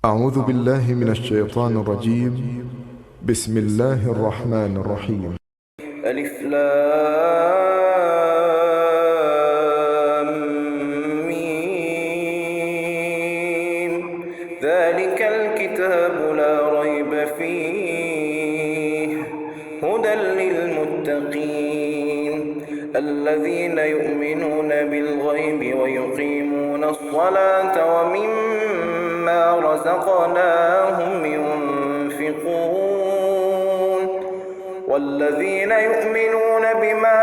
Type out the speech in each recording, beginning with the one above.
أعوذ بالله من الشيطان الرجيم. بسم الله الرحمن الرحيم. ألف لام ميم. ذلك الكتاب لا ريب فيه هدى للمتقين الذين يؤمنون بالغيب ويقيمون الصلاة ومما رزقناهم ينفقون والذين يؤمنون بما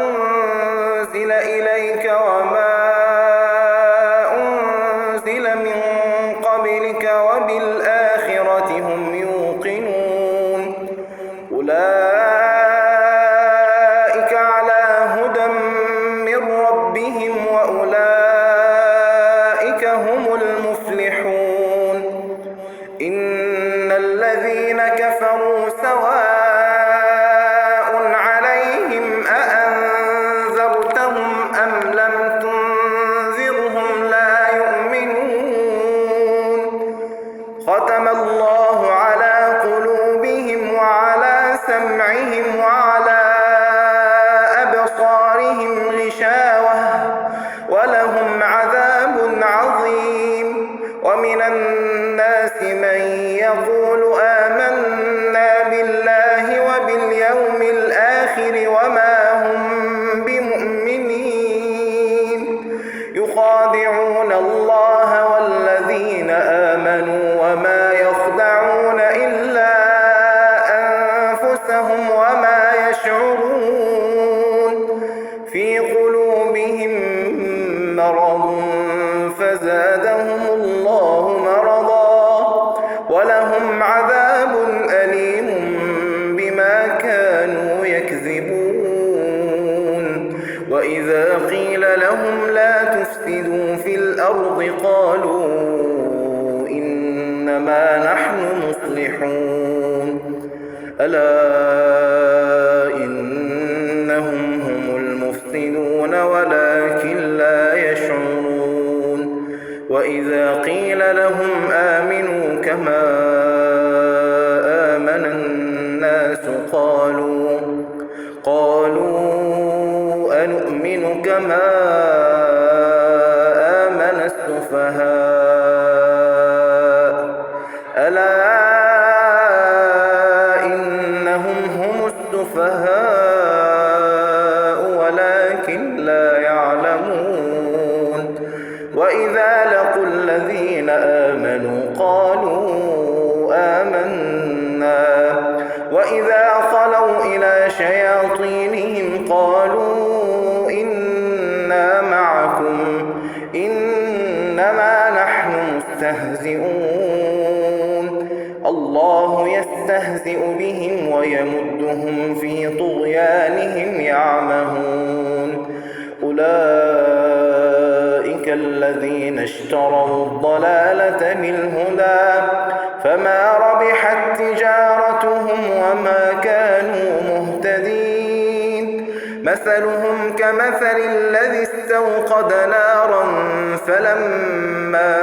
أنزل إليك وما أنزل من قبلك وبالآخرة هم يوقنون أولئك على هدى من ربهم وأولئك هم المفلحون. إن الذين كفروا سواء عليهم أأنذرتهم أم لم تنذرهم لا يؤمنون. ختم الله على قلوبهم وعلى سمعهم وعلى أبصارهم غشاوة ولهم عذاب عظيم. ومن الناس من يقول آمنا بالله وباليوم الآخر وما هم بمؤمنين يخادعون الله والذين آمنوا وما يخدعون إلا أنفسهم وما يشعرون. في قلوبهم مرض فزادهم الله مرضا ولهم عذاب أليم بما كانوا يكذبون. وإذا قيل لهم لا تفسدوا في الأرض قالوا إنما نحن مصلحون. ألا إنهم هم المفسدون ولكن لا يشعرون. وإذا قيل لهم آمنوا كما آمن الناس قالوا أنؤمن كما آمن السفهاء. ألا إنهم هم السفهاء ولكن لا يعلمون. وإذا لقوا الذين آمنوا قالوا آمنا وإذا خلوا إلى شياطينهم قالوا إنا معكم إنما نحن مستهزئون. الله يستهزئ بهم ويمدهم في طغيانهم يعمهون. أولئك الذين اشتروا الضلالة بالهدى فما ربحت تجارتهم وما كانوا مهتدين. مثلهم كمثل الذي استوقد نارا فلما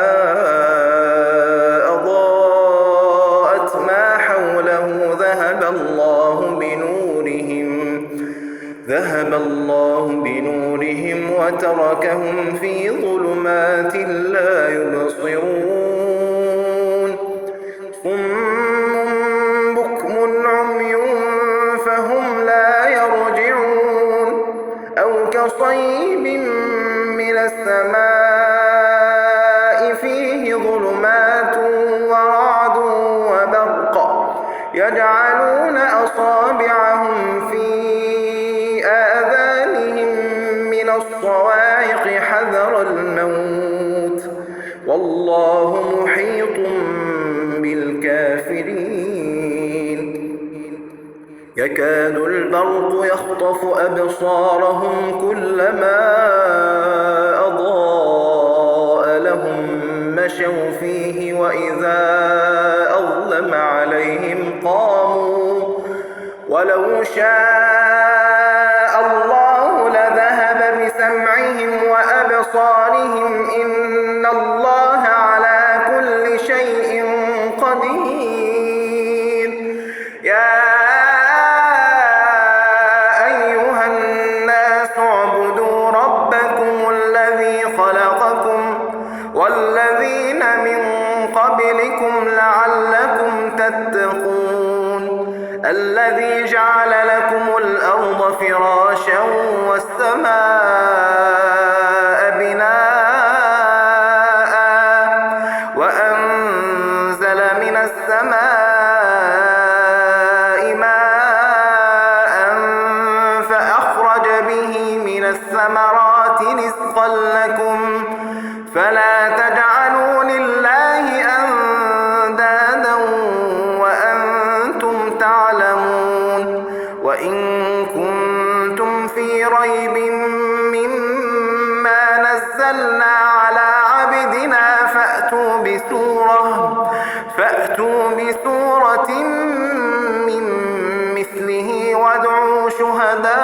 أضاءت ما حوله ذهب الله بنورهم وتركهم في ظلمات لا يبصرون. صم بكم عمي فهم لا يرجعون. أو كصيب من السماء فيه ظلمات ورعد وبرق يجعلون أصابعهم في آذانهم من الصواعق حذر الموت والله محيط بالكافرين. يكاد البرق يخطف أبصارهم كلما أضاء لهم مشوا فيه وإذا أظلم عليهم قاموا. ولو شاء الله لذهب بسمعهم وأبصارهم إن الله على الصادقين. يا أيها الناس اعبدوا ربكم الذي خلقكم والذين من قبلكم لعلكم تتقون. الذي جعل لكم الأرض فراشا والسماء بناء وأنزل من السماء ماء فأخرج به من الثمرات رزقا لكم فلا تجعلوا لله أندادا وأنتم تعلمون. وإن كنتم في ريب مما نزلنا على عبدنا فأتوا بسورة من مثله وادعوا شهداءكم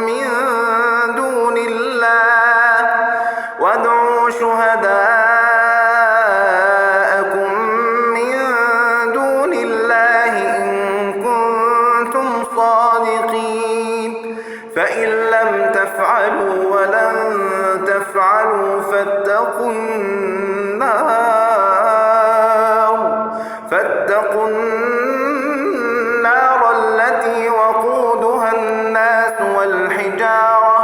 من دون الله إن كنتم صادقين. فإن لم تفعلوا ولن تفعلوا فاتقوا النار التي وقودها الناس والحجارة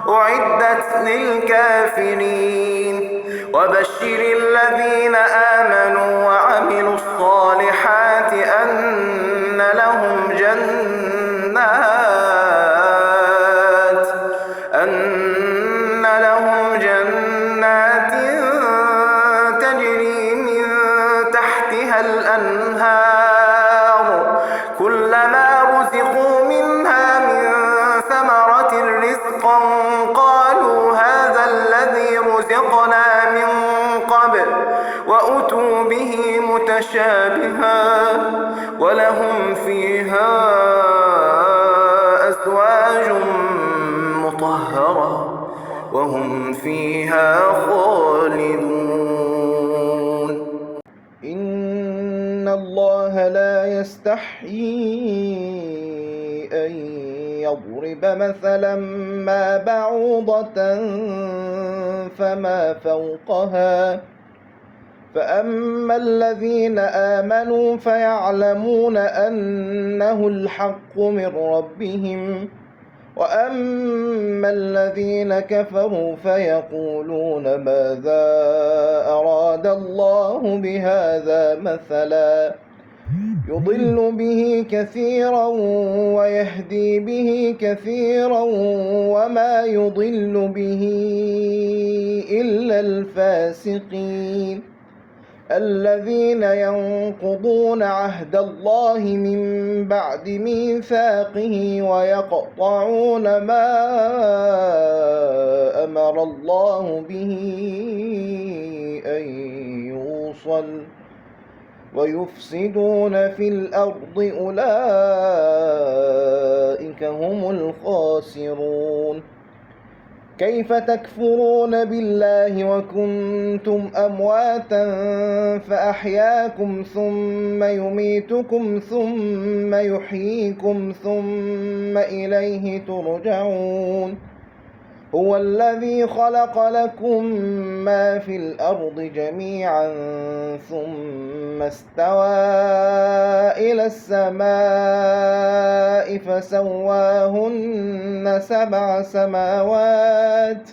أعدت للكافرين. وبشر الذين آمنوا وعملوا الصالحات أن لهم جنات تجري من تحتها الأنهار كلما رزقوا منها من ثمرة رزقا قالوا هذا الذي رزقنا من قبل وأتوا به متشابها ولهم فيها أزواج مطهرة وهم فيها خالدون. إن الله لا يستحيي أن يضرب مثلا ما بعوضة فما فوقها فأما الذين آمنوا فيعلمون أنه الحق من ربهم وأما الذين كفروا فيقولون ماذا أراد الله بهذا مثلا يضل به كثيرا ويهدي به كثيرا وما يضل به إلا الفاسقين الذين ينقضون عهد الله من بعد ميثاقه ويقطعون ما أمر الله به أن يوصل ويفسدون في الأرض أولئك هم الخاسرون. كيف تكفرون بالله وكنتم أمواتا فأحياكم ثم يميتكم ثم يحييكم ثم إليه ترجعون. هو الذي خلق لكم ما في الأرض جميعا ثم استوى إلى السماء فسواهن 7 سماوات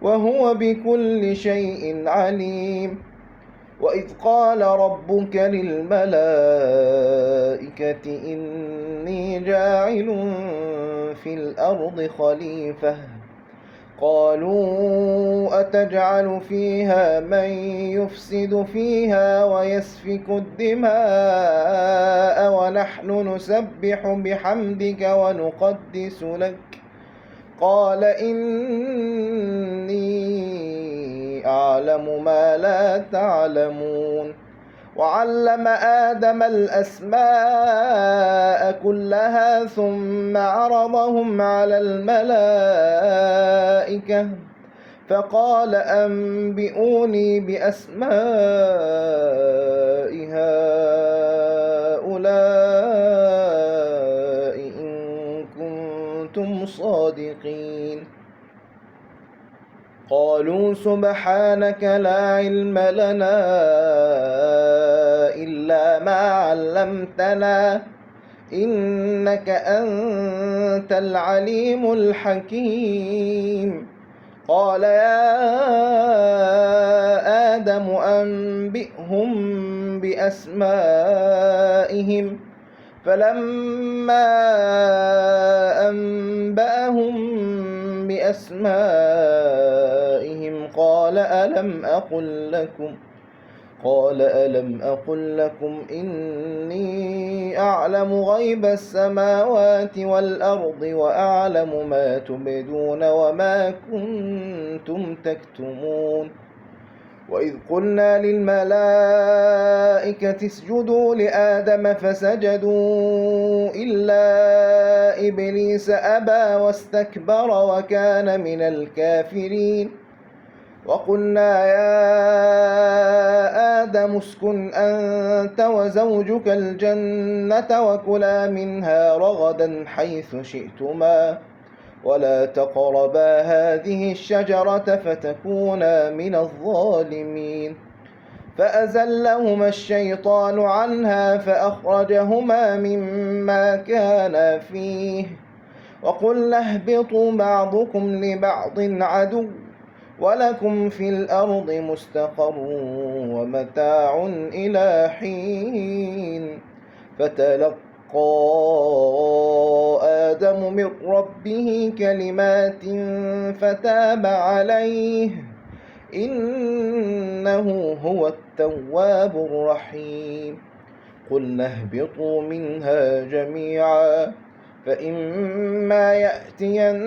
وهو بكل شيء عليم. وإذ قال ربك للملائكة إني جاعل في الأرض خليفة قالوا أتجعل فيها من يفسد فيها ويسفك الدماء ونحن نسبح بحمدك ونقدس لك قال إني أعلم ما لا تعلمون. وعلم آدم الأسماء كلها ثم عرضهم على الملائكة فقال أنبئوني بأسماء هؤلاء إن كنتم صادقين. قالوا سبحانك لا علم لنا إلا ما علمتنا إنك أنت العليم الحكيم. قال يا آدم أنبئهم بأسمائهم. فلما أنبأهم بأسمائهم قال ألم أقل لكم إني أعلم غيب السماوات والأرض وأعلم ما تبدون وما كنتم تكتمون. وإذ قلنا للملائكة اسجدوا لآدم فسجدوا إلا إبليس أبى واستكبر وكان من الكافرين. وقلنا يا آدم اسكن أنت وزوجك الجنة وكلا منها رغدا حيث شئتما ولا تقربا هذه الشجرة فتكونا من الظالمين. فأزلهما الشيطان عنها فأخرجهما مما كانا فيه وقلنا اهبطوا بعضكم لبعض عدو ولكم في الأرض مستقر ومتاع إلى حين. فتلقى آدم من ربه كلمات فتاب عليه إنه هو التواب الرحيم. قلنا اهبطوا منها جميعا فإما يأتينكم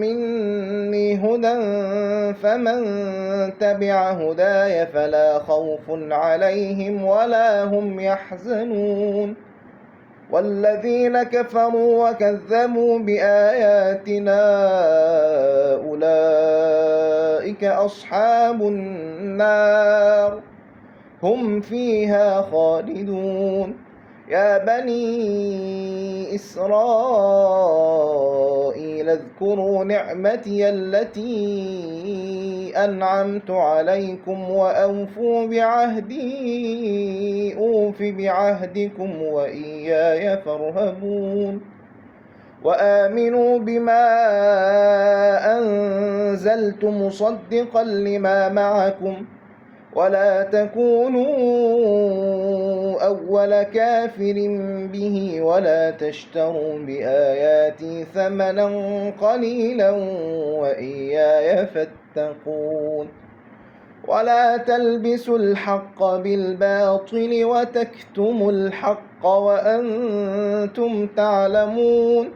مني هدى فمن تبع هداي فلا خوف عليهم ولا هم يحزنون. والذين كفروا وكذبوا بآياتنا أولئك أصحاب النار هم فيها خالدون. يا بني إسرائيل اذكروا نعمتي التي أنعمت عليكم وأوفوا بعهدي أوف بعهدكم وإياي فارهبون. وآمنوا بما أنزلت مصدقا لما معكم ولا تكونوا أول كافر به ولا تشتروا بآياتي ثمنا قليلا وإياي فاتقون. ولا تلبسوا الحق بالباطل وتكتموا الحق وأنتم تعلمون.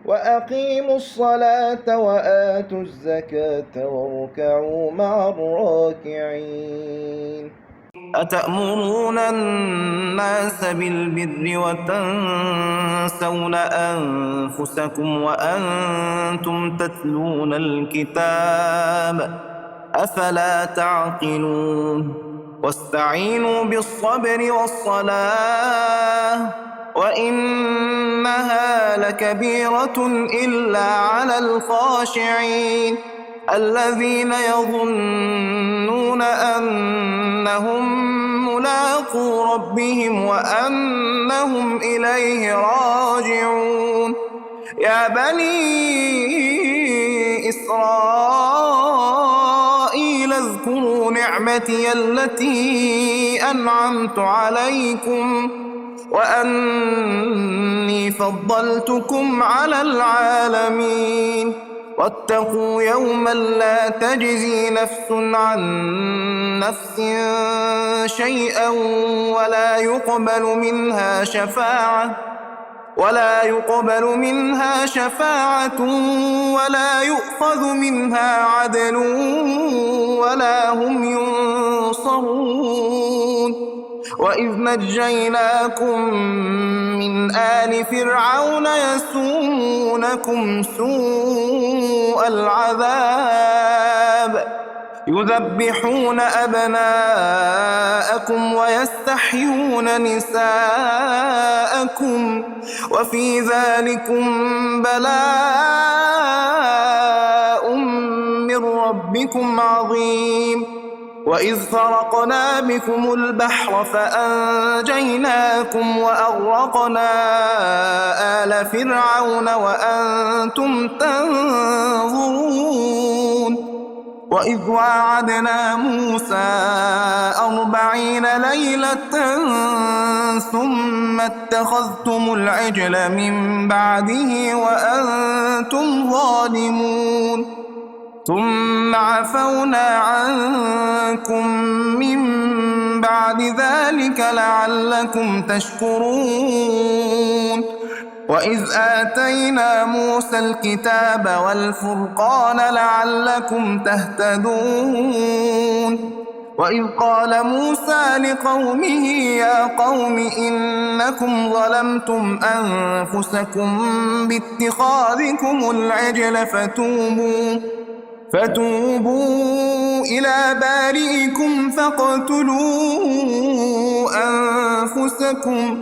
وأقيموا الصلاة وآتوا الزكاة واركعوا مع الراكعين. أتأمرون الناس بالبر وتنسون أنفسكم وأنتم تتلون الكتاب أفلا تعقلون. واستعينوا بالصبر والصلاة وإنها لكبيرة إلا على الخاشعين الذين يظنون أنهم ملاقو ربهم وأنهم إليه راجعون. يا بني إسرائيل اذكروا نعمتي التي أنعمت عليكم وأني فضلتكم على العالمين. واتقوا يوما لا تجزي نفس عن نفس شيئا ولا يقبل منها شفاعة ولا يؤخذ منها عدل ولا هم ينصرون. وإذ نجيناكم من آل فرعون يسومونكم سوء العذاب يذبحون أبناءكم ويستحيون نساءكم وفي ذلكم بلاء من ربكم عظيم. وإذ فرقنا بكم البحر فأنجيناكم وأغرقنا آل فرعون وأنتم تنظرون. وإذ واعدنا موسى 40 ليلة ثم اتخذتم العجل من بعده وأنتم ظالمون ثم عفونا عنكم من بعد ذلك لعلكم تشكرون. وإذ آتينا موسى الكتاب والفرقان لعلكم تهتدون. وإذ قال موسى لقومه يا قوم إنكم ظلمتم أنفسكم باتخاذكم العجل فتوبوا إلى بارئكم فاقتلوا أنفسكم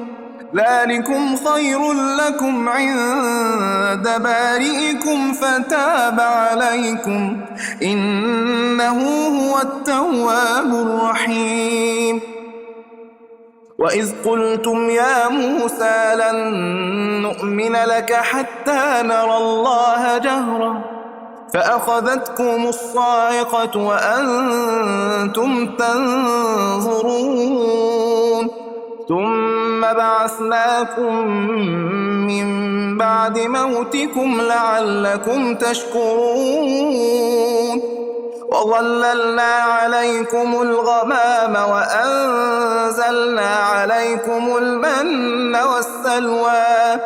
ذلكم خير لكم عند بارئكم فتاب عليكم إنه هو التواب الرحيم. وإذ قلتم يا موسى لن نؤمن لك حتى نرى الله جهرة فأخذتكم الصاعقة وأنتم تنظرون ثم بعثناكم من بعد موتكم لعلكم تشكرون. وظللنا عليكم الغمام وأنزلنا عليكم المن والسلوى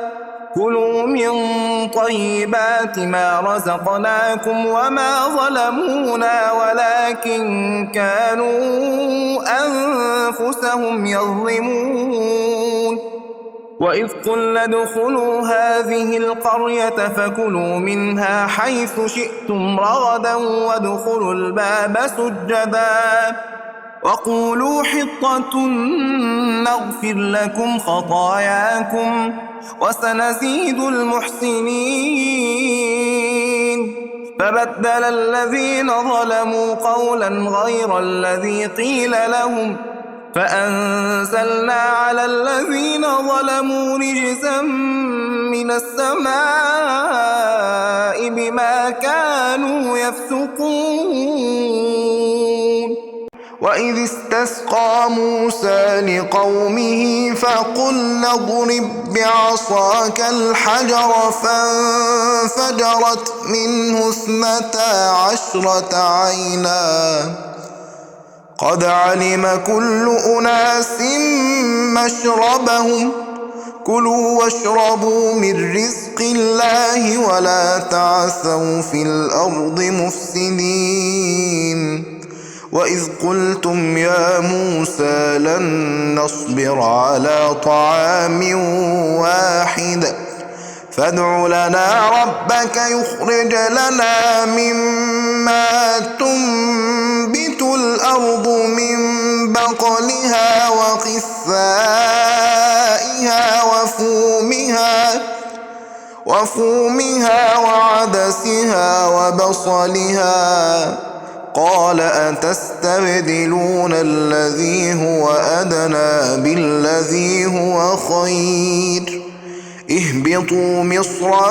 كلوا من طيبات ما رزقناكم وما ظلمونا ولكن كانوا أنفسهم يظلمون. وإذ قلنا ادخلوا هذه القرية فكلوا منها حيث شئتم رغدا وادخلوا الباب سجدا وقولوا حطة نغفر لكم خطاياكم وسنزيد المحسنين. فبدل الذين ظلموا قولا غير الذي قيل لهم فأنزلنا على الذين ظلموا رجزا من السماء بما كانوا يفسقون. وإذ استسقى موسى لقومه فقلنا اضرب بعصاك الحجر فانفجرت منه 12 عينا قد علم كل أناس مشربهم كلوا واشربوا من رزق الله ولا تعثوا في الأرض مفسدين. وإذ قلتم يا موسى لن نصبر على طعام واحد فادع لنا ربك يخرج لنا مما تنبت الأرض من بقلها وقثائها وفومها وعدسها وبصلها قال أتستبدلون الذي هو أدنى بالذي هو خير اهبطوا مصرا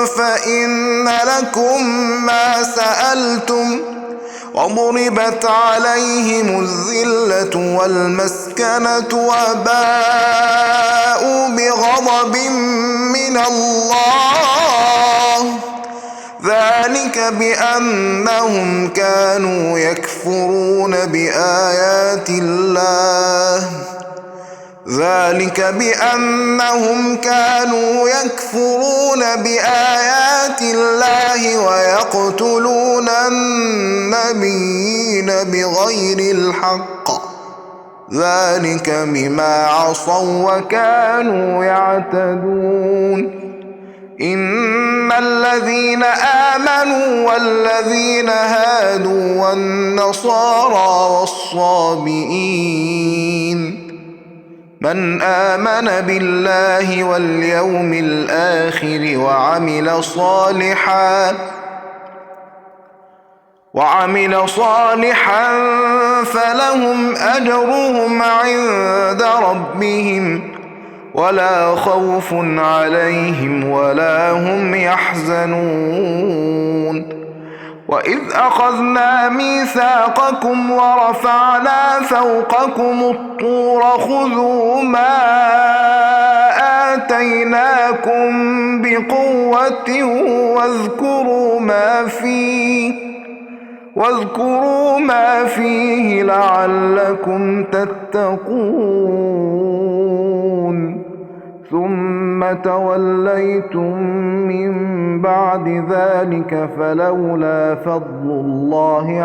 فإن لكم ما سألتم وضربت عليهم الذلة والمسكنة وباءوا بغضب من الله ذلك بأنهم كانوا يكفرون بآيات الله ويقتلون النبيين بغير الحق ذلك بما عصوا وكانوا يعتدون إن الذين آمنوا والذين هادوا والنصارى والصابئين من آمن بالله واليوم الآخر وعمل صالحا فلهم أجرهم عند ربهم ولا خوف عليهم ولا هم يحزنون وإذ أخذنا ميثاقكم ورفعنا فوقكم الطور خذوا ما آتيناكم بقوة واذكروا ما فيه لعلكم تتقون ثم توليتم من بعد ذلك فلولا فضل الله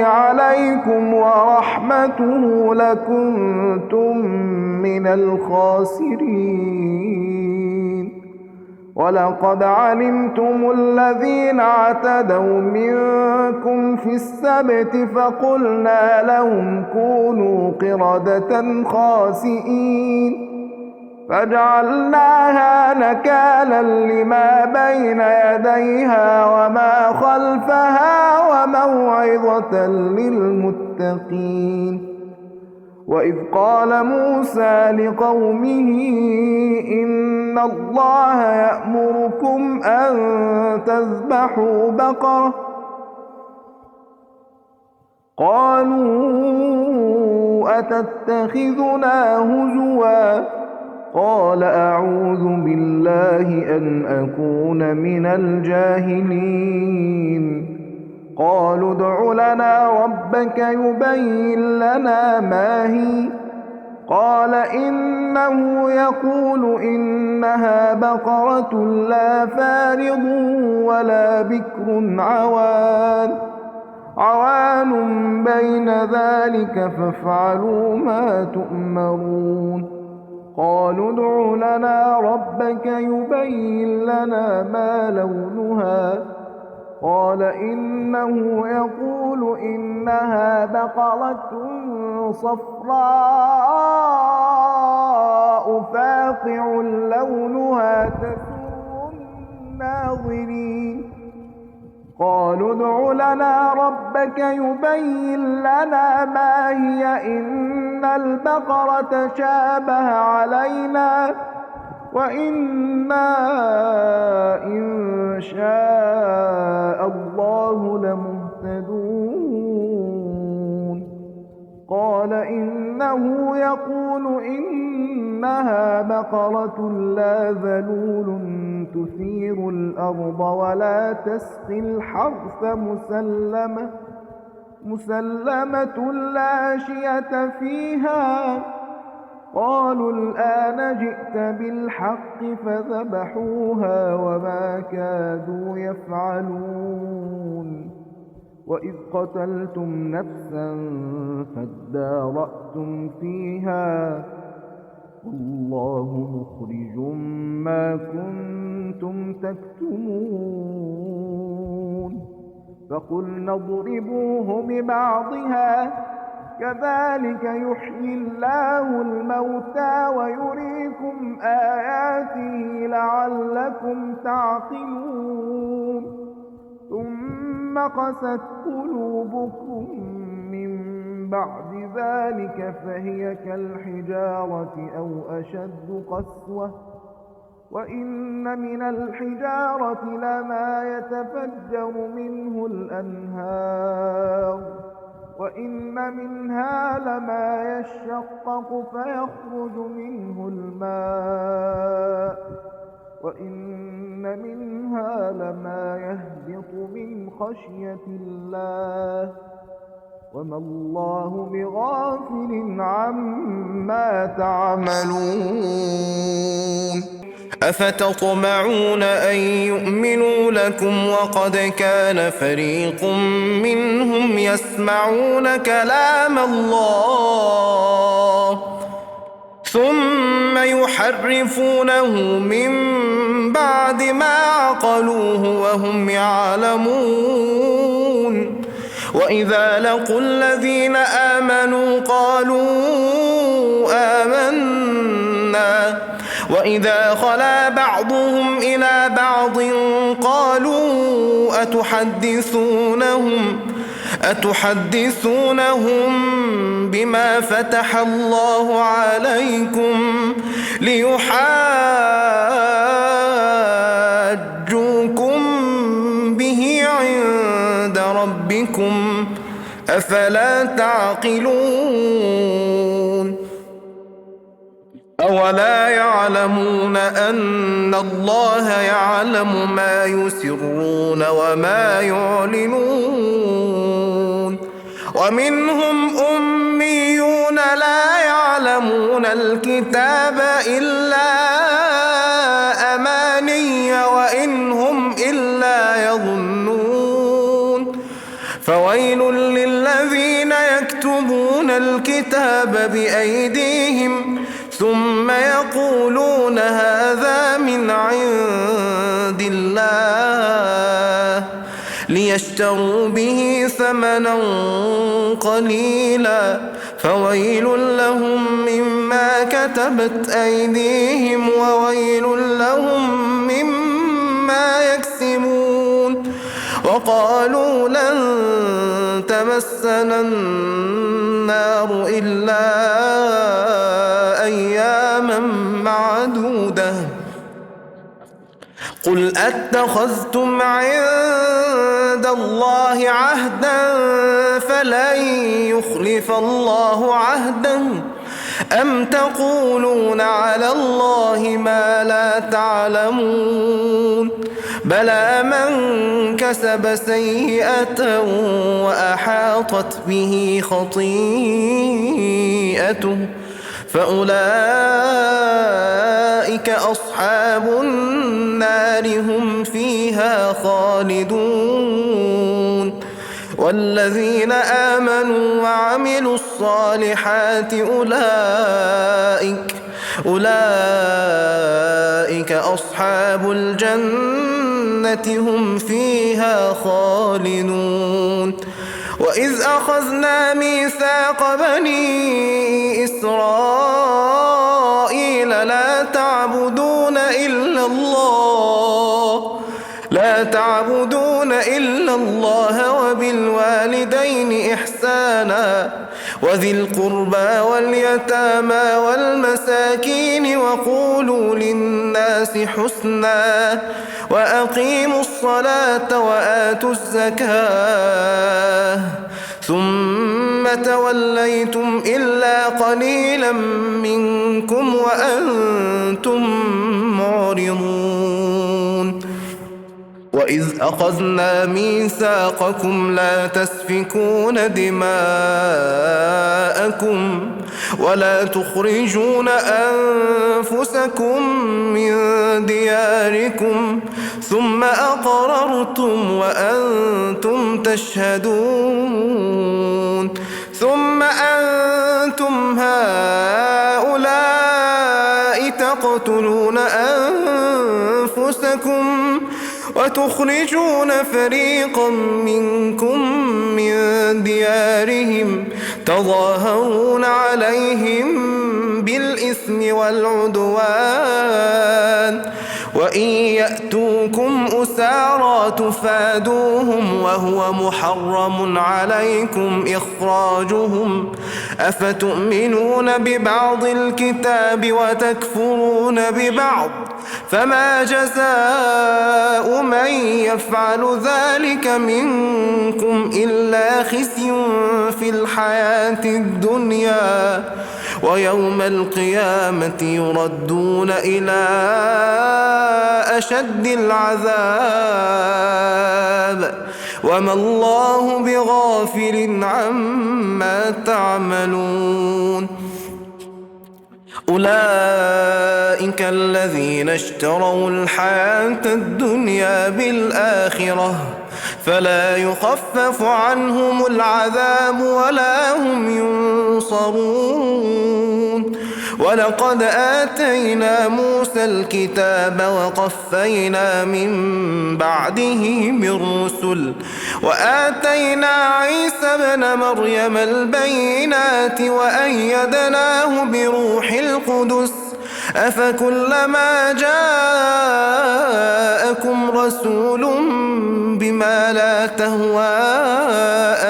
عليكم ورحمته لكنتم من الخاسرين ولقد علمتم الذين اعتدوا منكم في السبت فقلنا لهم كونوا قردة خاسئين فجعلناها نكالا لما بين يديها وما خلفها وموعظة للمتقين وإذ قال موسى لقومه إن الله يأمركم أن تذبحوا بقرة قالوا أتتخذنا هزوا قال أعوذ بالله أن أكون من الجاهلين قالوا ادع لنا ربك يبين لنا ما هي قال إنه يقول إنها بقرة لا فارض ولا بكر عوان بين ذلك فافعلوا ما تؤمرون قالوا ادع لنا ربك يبين لنا ما لونها قال إنه يقول إنها بقرة صفراء فاقع لونها تسر الناظرين قالوا ادع لنا ربك يبين لنا ما هي إن البقرة شابه علينا وإنا إن شاء الله لمهتدون قال إنه يقول إنها بقرة لا ذلول تثير الأرض ولا تسقي الحرث مسلمة لا شية فيها قالوا الآن جئت بالحق فذبحوها وما كادوا يفعلون وإذ قتلتم نفسا فادارأتم فيها والله مخرج ما كنتم تكتمون فقلنا اضربوه ببعضها كذلك يحيي الله الموتى ويريكم آياته لعلكم تعقلون ثم قست قلوبكم من بعد ذلك فهي كالحجارة أو أشد قسوة وإن من الحجارة لما يتفجر منه الأنهار وإن منها لما يشقق فيخرج منه الماء وإن منها لما يهبط من خشية الله وما الله بغافل عما تعملون أفتطمعون أن يؤمنوا لكم وقد كان فريق منهم يسمعون كلام الله ثم يحرفونه من بعد ما عقلوه وهم يعلمون وإذا لقوا الذين آمنوا قالوا آمنا وإذا خلا بعضهم إلى بعض قالوا أتحدثونهم بما فتح الله عليكم ليحاجوكم به عند ربكم أفلا تعقلون أولا يعلمون أن الله يعلم ما يسرون وما يعلنون ومنهم أميون لا يعلمون الكتاب إلا أماني وإن هم إلا يظنون فويل للذين يكتبون الكتاب بأيديهم ثم يقولون هذا من عند الله ليشتروا به ثمنا قليلا فويل لهم مما كتبت أيديهم وويل لهم مما يكسبون وقالوا لن تمسنا النار إلا أياما معدودة قل أتخذتم عند الله عهدا فلن يخلف الله عهده أم تقولون على الله ما لا تعلمون بلى من كسب سيئة وأحاطت به خطيئته فأولئك أصحاب النار هم فيها خالدون والذين آمنوا وعملوا الصالحات أولئك أصحاب الجنة هم فيها خالدون وإذ أخذنا ميثاق بني إسرائيل لا تعبدون إلا الله وبالوالدين إحسانا وذي القربى واليتامى والمساكين وقولوا للناس حسنا وأقيموا الصلاة وآتوا الزكاة ثم توليتم إلا قليلا منكم وأنتم معرضون وإذ أخذنا ميثاقكم لا تسفكون دماءكم ولا تخرجون أنفسكم من دياركم ثم أقررتم وأنتم تشهدون ثم أنتم هؤلاء تقتلون أنفسكم وتخرجون فريقا منكم من ديارهم تظاهرون عليهم بالإثم والعدوان وإن يأتوكم أسارى تفادوهم وهو محرم عليكم إخراجهم أفتؤمنون ببعض الكتاب وتكفرون ببعض فما جزاء من يفعل ذلك منكم إلا خزي في الحياة الدنيا ويوم القيامة يردون إلى أشد العذاب وما الله بغافل عما تعملون أولئك الذين اشتروا الحياة الدنيا بالآخرة فلا يخفف عنهم العذاب ولا هم ينصرون. ولقد آتينا موسى الكتاب وقفينا من بعده بالرسل وآتينا عيسى ابن مريم البينات وأيدناه بروح القدس أفكلما جاءكم رسول بما لا تهوى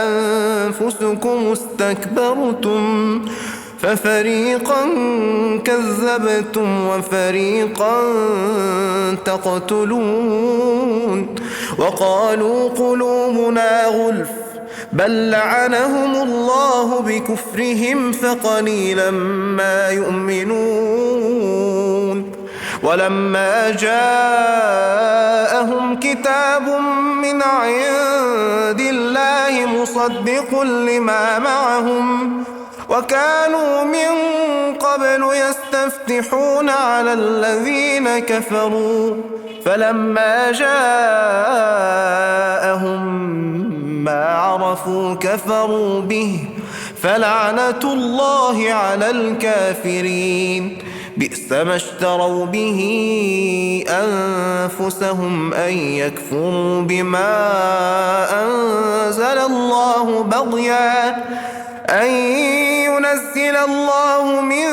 أنفسكم استكبرتم ففريقا كذبتم وفريقا تقتلون. وقالوا قلوبنا غلف بل لعنهم الله بكفرهم فقليلا ما يؤمنون. ولما جاءهم كتاب من عند الله مصدق لما معهم وكانوا من قبل يستفتحون على الذين كفروا فلما جاءهم ما عرفوا كفروا به فلعنة الله على الكافرين. بئس ما اشتروا به أنفسهم أن يكفروا بما أنزل الله بغيا أن ينزل الله من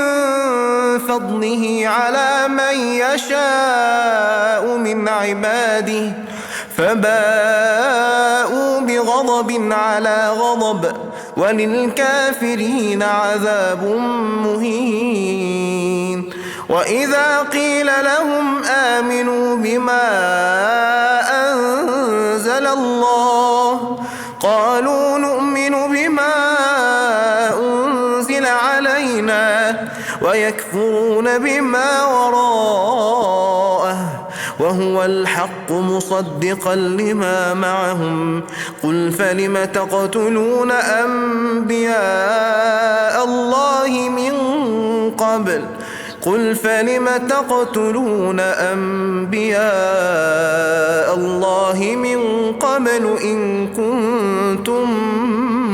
فضله على من يشاء من عباده فباءوا بغضب على غضب وللكافرين عذاب مهين. وإذا قيل لهم آمنوا بما أنزل الله قالوا نؤمن بما أنزل علينا ويكفرون بما وراءه وهو الحق مصدقا لما معهم. قل فلم تقتلون أنبياء الله من قبل قل فلم تقتلون أنبياء الله من قبل إن كنتم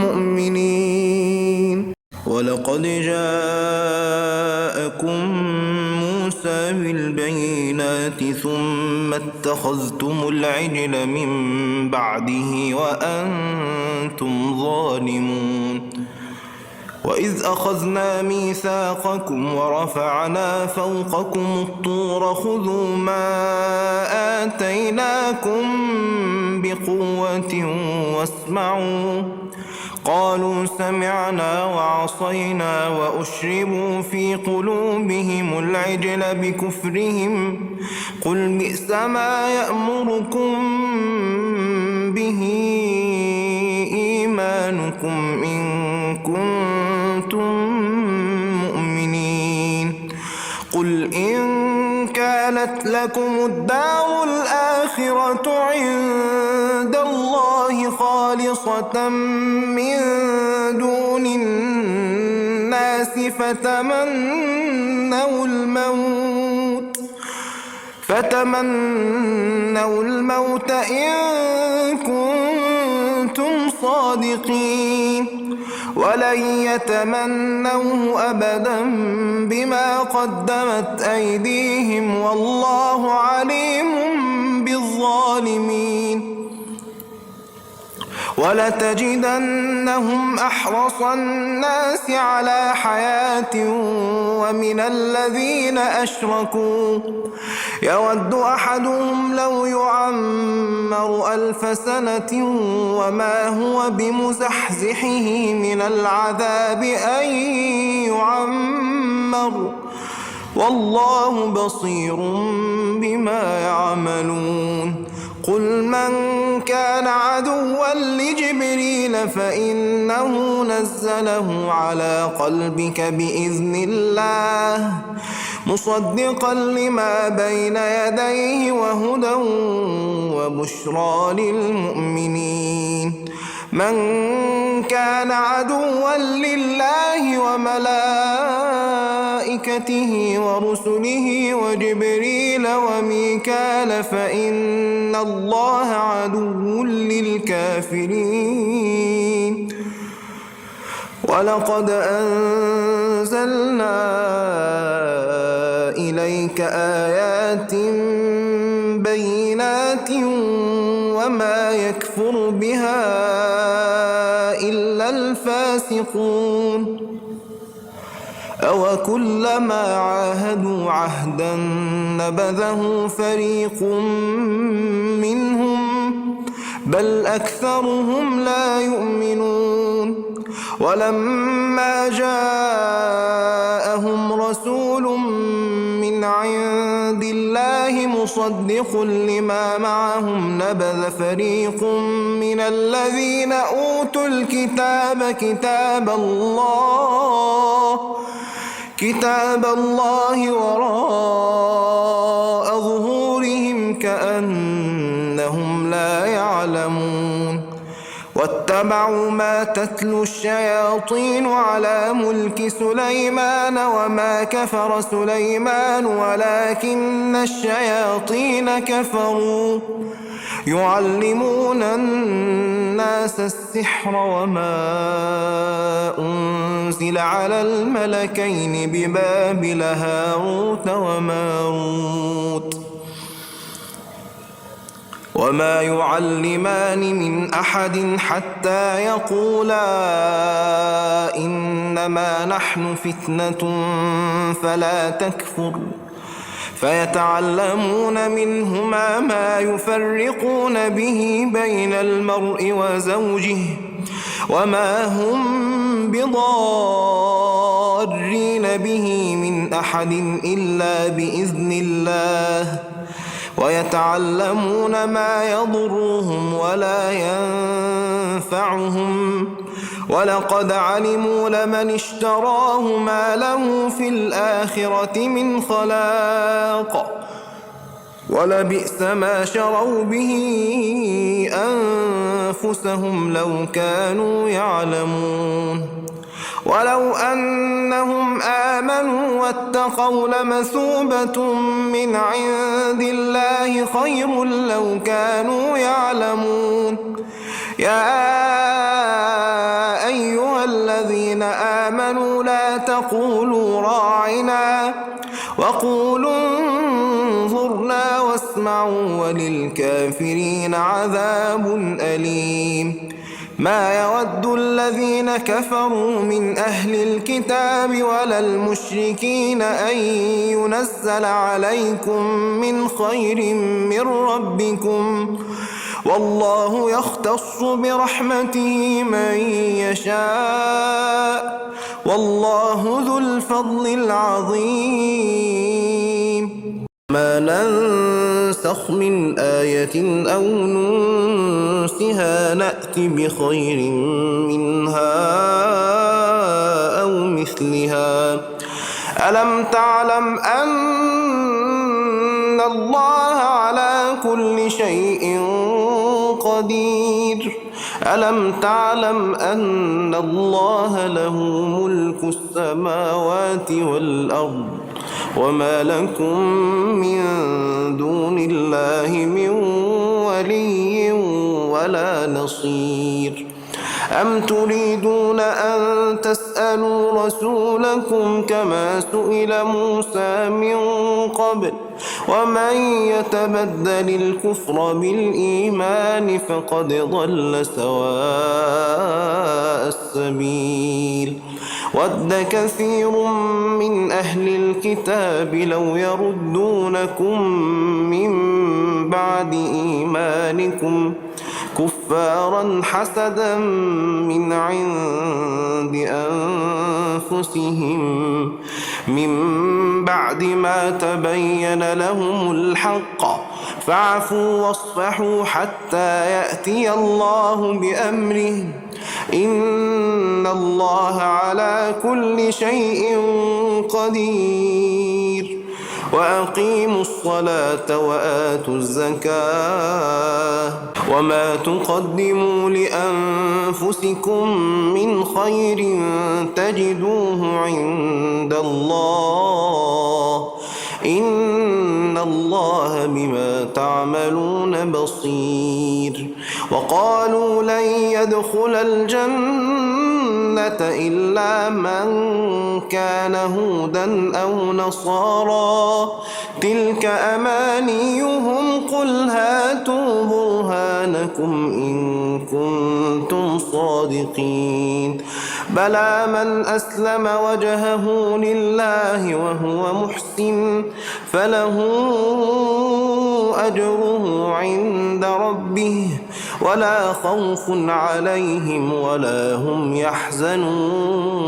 مؤمنين. ولقد جاءكم موسى بالبينات ثم اتخذتم العجل من بعده وأنتم ظالمون. وإذ أخذنا ميثاقكم ورفعنا فوقكم الطور خذوا ما آتيناكم بقوة واسمعوا قالوا سمعنا وعصينا وأشربوا في قلوبهم العجل بكفرهم قل بئس ما يأمركم به إيمانكم إن كنتم مؤمنين. قل إن كانت لكم الدار الآخرة عند الله خالصة من دون الناس فتمنوا الموت إن كنتم صادقين ولن يتمنوه أبدا بما قدمت أيديهم والله عليم بالظالمين. ولتجدنهم أحرص الناس على حياة ومن الذين أشركوا يود أحدهم لو يعمر 1000 سنة وما هو بمزحزحه من العذاب أن يعمر والله بصير بما يعملون. قل من كان عدوا لجبريل فإنه نزله على قلبك بإذن الله مصدقا لما بين يديه وهدى وبشرى للمؤمنين. من كان عدوا لله وملائكته وملائكته ورسله وجبريل وميكال فإن الله عدو للكافرين ولقد أنزلنا إليك آيات بينات وما يكفر بها إلا الفاسقون أوكلما عاهدوا عهدا نبذه فريق منهم بل أكثرهم لا يؤمنون ولما جاءهم رسول من عند الله مصدق لما معهم نبذ فريق من الذين أوتوا الكتاب كتاب الله وراء ظهورهم كأنهم لا يعلمون واتبعوا ما تتلو الشياطين على ملك سليمان وما كفر سليمان ولكن الشياطين كفروا يعلمون الناس السحر وما أنزل على الملكين ببابل هاروت وماروت وما يعلمان من أحد حتى يقولا إنما نحن فتنة فلا تكفر فيتعلمون منهما ما يفرقون به بين المرء وزوجه وما هم بضارين به من أحد إلا بإذن الله ويتعلمون ما يضرهم ولا ينفعهم ولقد علموا لمن اشتراه ما له في الآخرة من خلاق ولبئس ما شروا به أنفسهم لو كانوا يعلمون ولو أنهم آمنوا واتقوا لمثوبة من عند الله خير لو كانوا يعلمون يا أيها الذين آمنوا لا تقولوا راعنا وقولوا انظرنا واسمعوا وللكافرين عذاب أليم ما يود الذين كفروا من أهل الكتاب ولا المشركين أن ينزل عليكم من خير من ربكم والله يختص برحمته من يشاء والله ذو الفضل العظيم ما ننسخ من آية أو ننسها نأت بخير منها أو مثلها ألم تعلم أن الله على كل شيء قدير ألم تعلم أن الله له ملك السماوات والأرض وما لكم من دون الله من ولي ولا نصير أم تريدون أن تسألوا رسولكم كما سئل موسى من قبل ومن يتبدل الكفر بالإيمان فقد ضل سواء السبيل ود كثير من أهل الكتاب لو يردونكم من بعد إيمانكم كفارا حسدا من عند أنفسهم من بعد ما تبين لهم الحق فاعفوا واصفحوا حتى يأتي الله بأمره إن الله على كل شيء قدير وأقيموا الصلاة وآتوا الزكاة وما تقدموا لأنفسكم من خير تجدوه عند الله إن الله بما تعملون بصير. وقالوا لن يدخل الجنة إلا من كان هودا أو نصارى تلك أمانيهم قل هاتوا برهانكم إن كنتم صادقين. بلى من أسلم وجهه لله وهو محسن فله أجره عند ربه ولا خوف عليهم ولا هم يحزنون.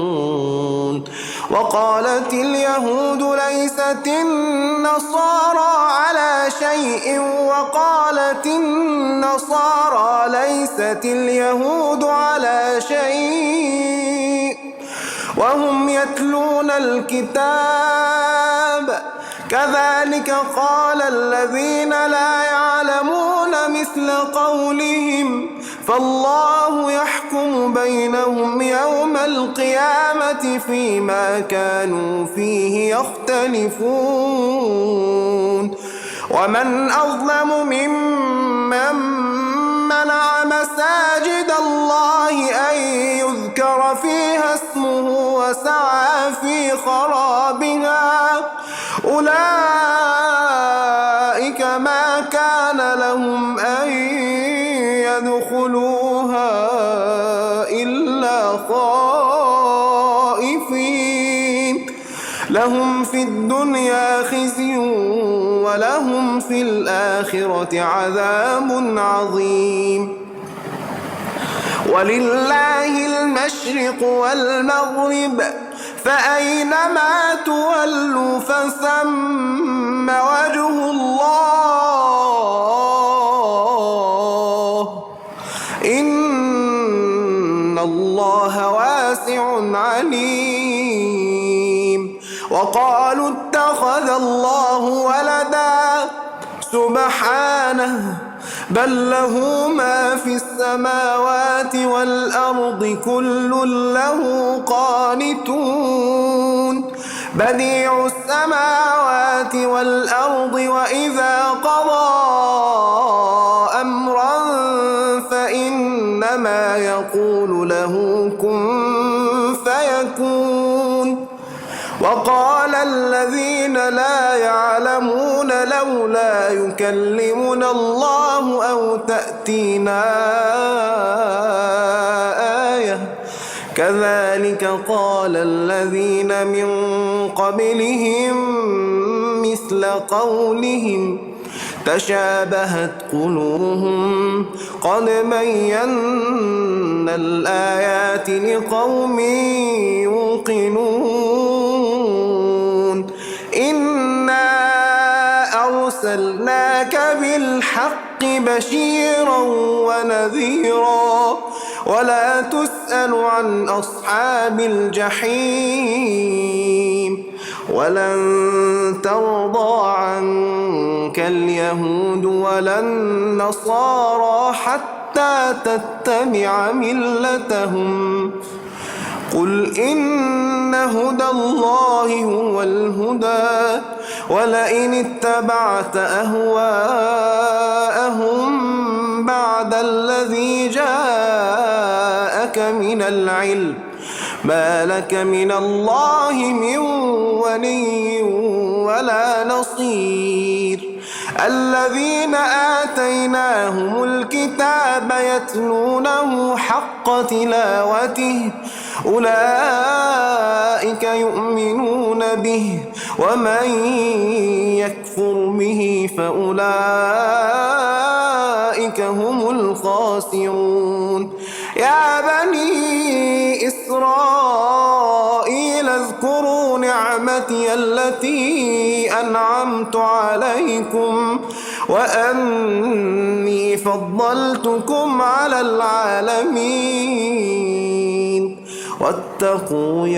وقالت اليهود ليست النصارى على شيء وقالت النصارى ليست اليهود على شيء وهم يتلون الكتاب كذلك قال الذين لا يعلمون مثل قولهم فالله يحكم بينهم يوم القيامة فيما كانوا فيه يختلفون. ومن أظلم ممن منع مساجد الله أن يذكر فيها اسمه وسعى في خرابها أولئك ما كان لهم أن يدخلوها إلا خائفين لهم في الدنيا خزي ولهم في الآخرة عذاب عظيم. ولله المشرق والمغرب فأينما تولوا فثم وجه الله إن الله واسع عليم. وقالوا اتخذ الله ولدا سبحانه بل له ما في السماوات والأرض كل له قانتون. بديع السماوات والأرض وإذا قضى أمرا فإنما يقول له كن فيكون. وقال الذين لا يعلمون لولا يكلمنا الله أو تأتينا آية كذلك قال الذين من قبلهم مثل قولهم تشابهت قلوبهم قد بينا الآيات لقوم يوقنون. إنا أرسلناك بالحق بشيرا ونذيرا ولا تسأل عن أصحاب الجحيم. ولن ترضى عنك اليهود ولا النصارى حتى تتبع ملتهم قل إن هدى الله هو الهدى ولئن اتبعت أهواءهم بعد الذي جاءك من العلم ما لك من الله من ولي ولا نصير. الذين آتيناهم الكتاب يتلونه حق تلاوته أولئك يؤمنون به ومن يكفر به فأولئك هم الخاسرون. يا بني إسرائيل اذكروا نعمتي التي أنعمت عليكم وأني فضلتكم على العالمين. واتقوا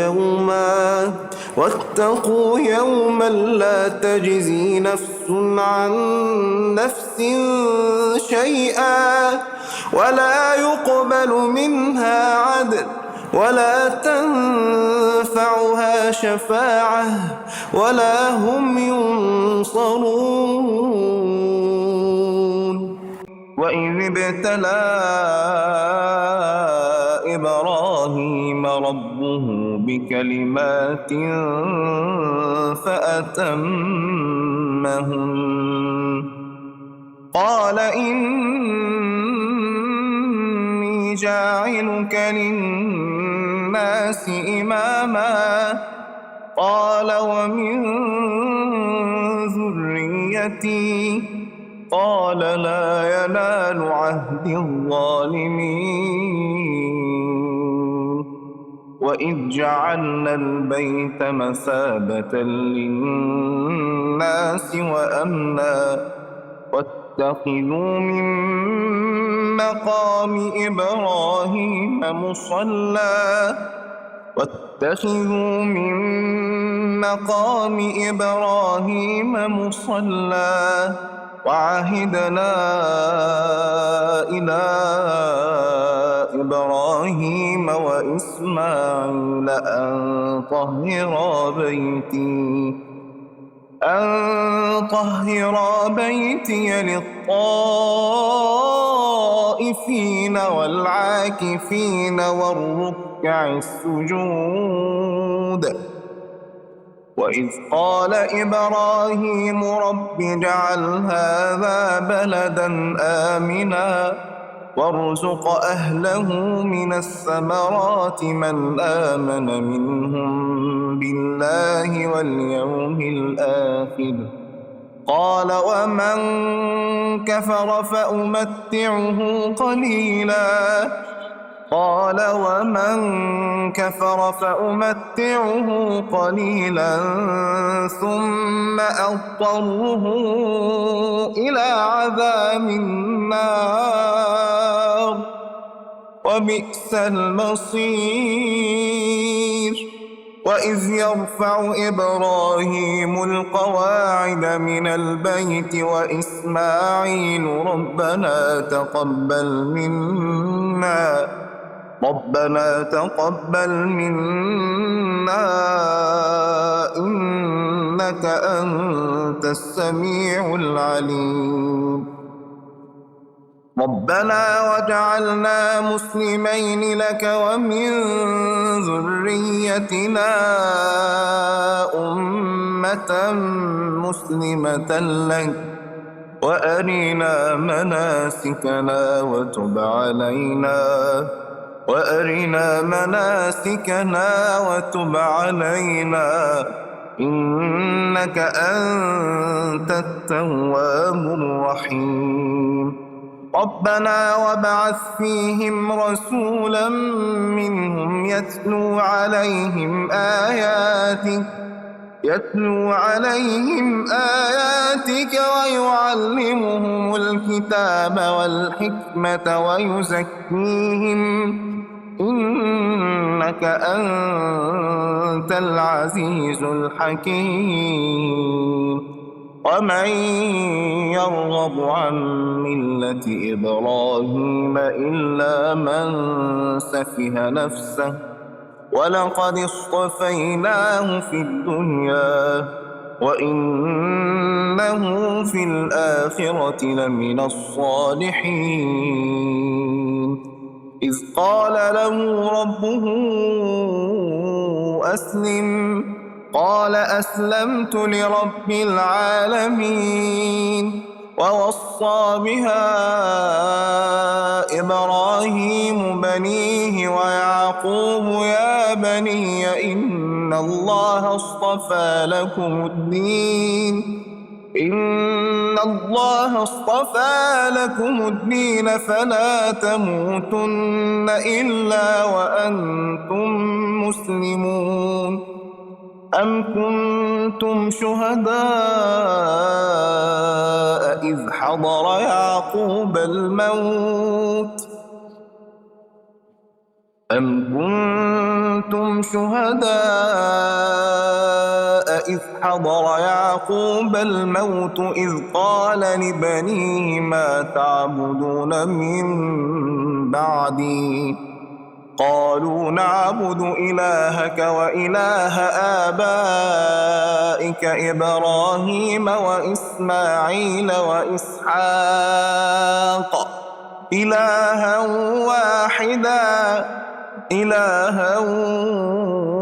واتقوا يوما لا تجزي نفس عن نفس شيئا ولا يقبل منها عدل ولا تنفعها شفاعة ولا هم ينصرون. وإذ ابتلى إبراهيم ربه بكلمات فأتمهن قال إني جاعلك للناس إماما قال ومن ذريتي قال لا ينال عهد الظالمين. وإذ جعلنا البيت مثابة للناس وأمنا واتخذوا من مقام إبراهيم مصلى وعهدنا إلى إبراهيم وإسماعيل أن طهرا بيتي للطائفين والعاكفين والركع السجود. وإذ قال إبراهيم رب اجعل هذا بلدا آمنا وارزق أهله من الثمرات من آمن منهم بالله واليوم الآخر قال ومن كفر فأمتعه قليلا ثم أضطره إلى عذاب النار وبئس المصير. وإذ يرفع إبراهيم القواعد من البيت وإسماعيل ربنا تقبل منا إنك أنت السميع العليم. ربنا واجعلنا مسلمين لك ومن ذريتنا أمة مسلمة لك وأرنا مناسكنا وتب علينا إنك أنت التواب الرحيم. ربنا وابعث فيهم رسولا منهم يتلو عليهم آياتك ويعلمهم الكتاب والحكمة ويزكيهم إنك أنت العزيز الحكيم. ومن يرغب عن ملة إبراهيم إلا من سفه نفسه ولقد اصطفيناه في الدنيا وإنه في الآخرة لمن الصالحين. إذ قال له ربه أسلم قال أسلمت لرب العالمين. ووصى بها إبراهيم بنيه ويعقوب يا بني إن الله اصطفى لكم الدين فلا تموتن إلا وأنتم مسلمون. أم كنتم شهداء إذ حضر يعقوب الموت إذ حضر يعقوب الموت إذ قال لبنيه ما تعبدون من بعدي قالوا نعبد إلهك وإله آبائك إبراهيم وإسماعيل وإسحاق إلها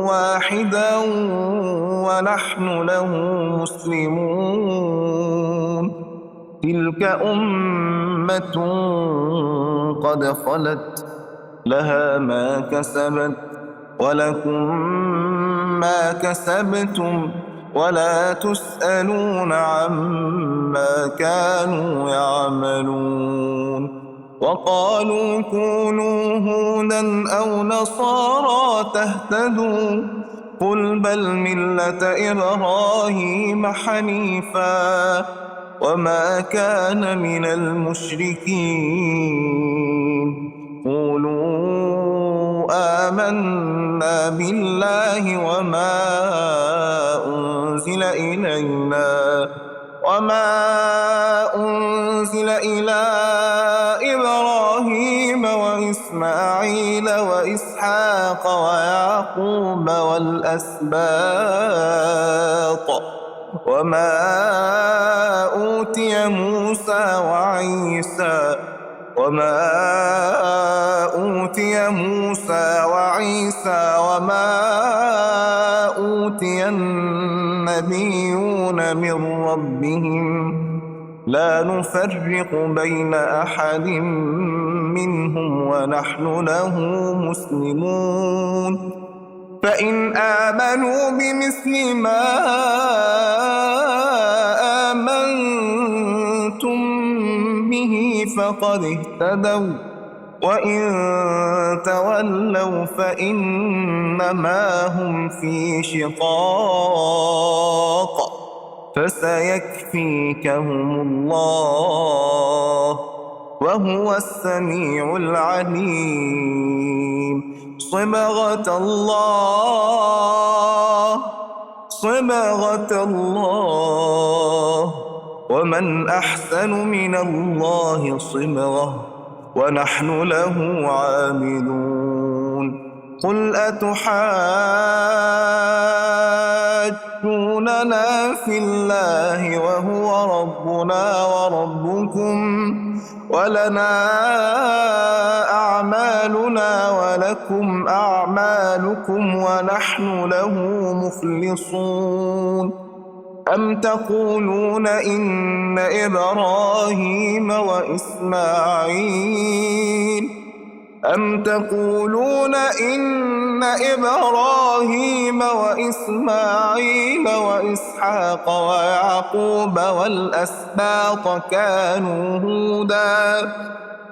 واحدا ونحن له مسلمون تلك أمة قد خلت لها ما كسبت ولكم ما كسبتم ولا تسألون عما كانوا يعملون وقالوا كونوا هودا أو نصارى تهتدوا قل بل ملة إبراهيم حنيفا وما كان من المشركين قولوا آمنا بالله وما أنزل إلى إبراهيم وإسماعيل وإسحاق ويعقوب والأسباط وما أوتي موسى وعيسى وما أوتي النبيون من ربهم لا نفرق بين أحد منهم ونحن له مسلمون فإن آمنوا بمثل ما آمنتم به فقد اهتدوا وإن تولوا فإنما هم في شقاق فسيكفيكهم الله وهو السميع العليم صبغة الله ومن أحسن من الله صبغة ونحن له عابدون قل أتحاجوننا في الله وهو ربنا وربكم ولنا أعمالنا ولكم أعمالكم ونحن له مخلصون أم تقولون إن إبراهيم وإسماعيل وإسحاق ويعقوب والأسباط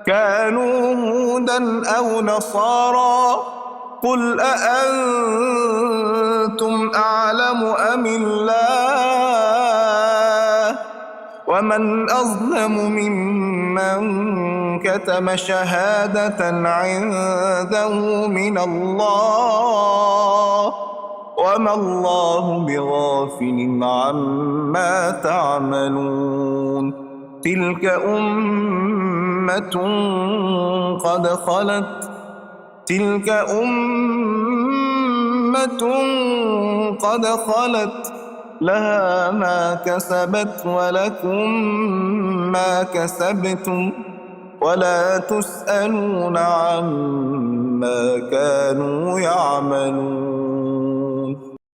كانوا هودا أو نصارى قل أأنتم أعلم أم الله ومن أظلم ممن كتم شهادة عنده من الله وما الله بغافل عما تعملون تلك أمة قد خلت لها ما كسبت ولكم ما كسبتم ولا تسألون عما كانوا يعملون